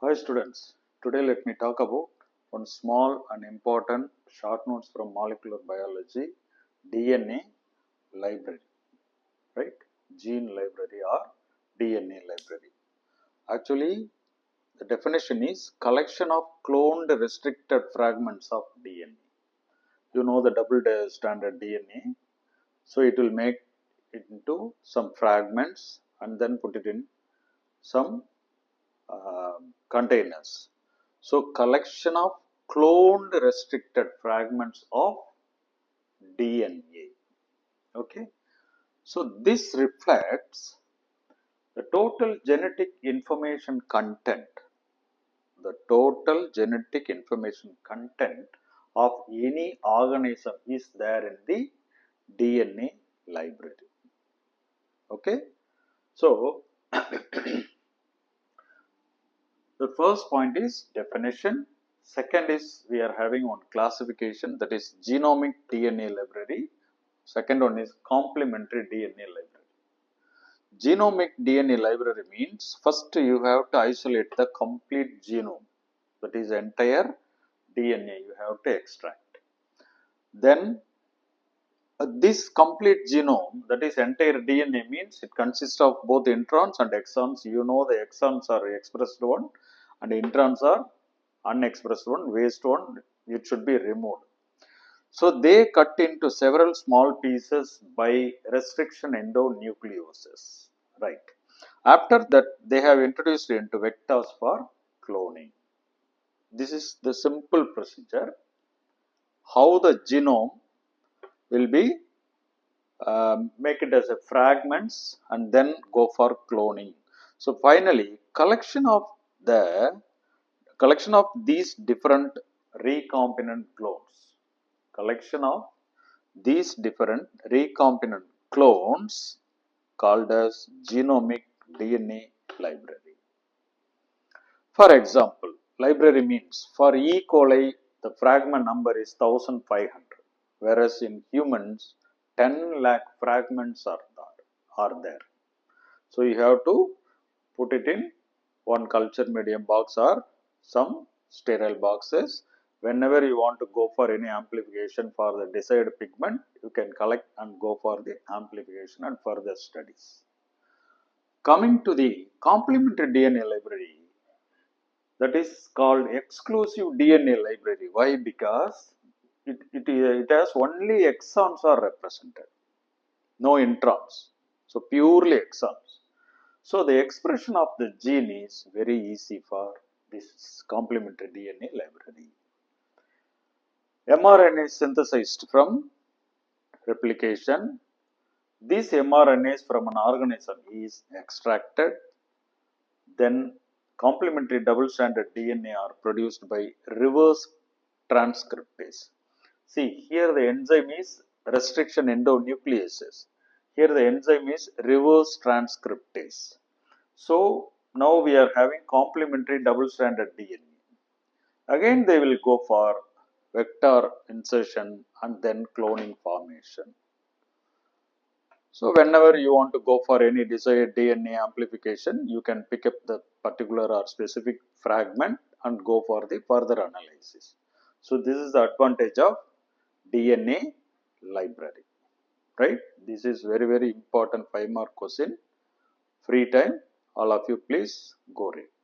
Hi students, today let me talk about one small and important short notes from molecular biology, DNA library, right? Gene library or DNA library. Actually, the definition is collection of cloned restricted fragments of DNA. You know the double standard DNA, so it will make it into some fragments and then put it in some containers. So, collection of cloned restricted fragments of DNA. Okay. So, this reflects the total genetic information content. The total genetic information content of any organism is there in the DNA library. Okay. So, the first point is definition. Second is we are having one classification, that is genomic DNA library. Second one is complementary DNA library. Genomic DNA library means first you have to isolate the complete genome, that is entire DNA you have to extract. Then this complete genome, that is entire DNA, means it consists of both introns and exons. You know the exons are expressed one and introns are unexpressed one, waste one, it should be removed. So they cut into several small pieces by restriction endonucleases, right? After that, they have introduced into vectors for cloning. This is the simple procedure, how the genome will be make it as a fragments and then go for cloning. So finally, collection of these different recombinant clones called as genomic DNA library. For example, library means for E. coli the fragment number is 1500, whereas in humans 10 lakh fragments are there. So you have to put it in one culture medium box or some sterile boxes. Whenever you want to go for any amplification for the desired pigment, you can collect and go for the amplification and further studies. Coming to the complementary DNA library, that is called exclusive DNA library. Why? Because it has only exons are represented, no introns. So purely exons. So the expression of the gene is very easy for this complementary DNA library. mRNA is synthesized from replication. This mRNA from an organism is extracted. Then complementary double-stranded DNA are produced by reverse transcriptase. See, here the enzyme is restriction endonucleases. Here the enzyme is reverse transcriptase. So now we are having complementary double-stranded DNA. Again they will go for vector insertion and then cloning formation. So whenever you want to go for any desired DNA amplification, you can pick up the particular or specific fragment and go for the further analysis. So this is the advantage of DNA library, right? This is very important 5-mark question. Free time, all of you please go read.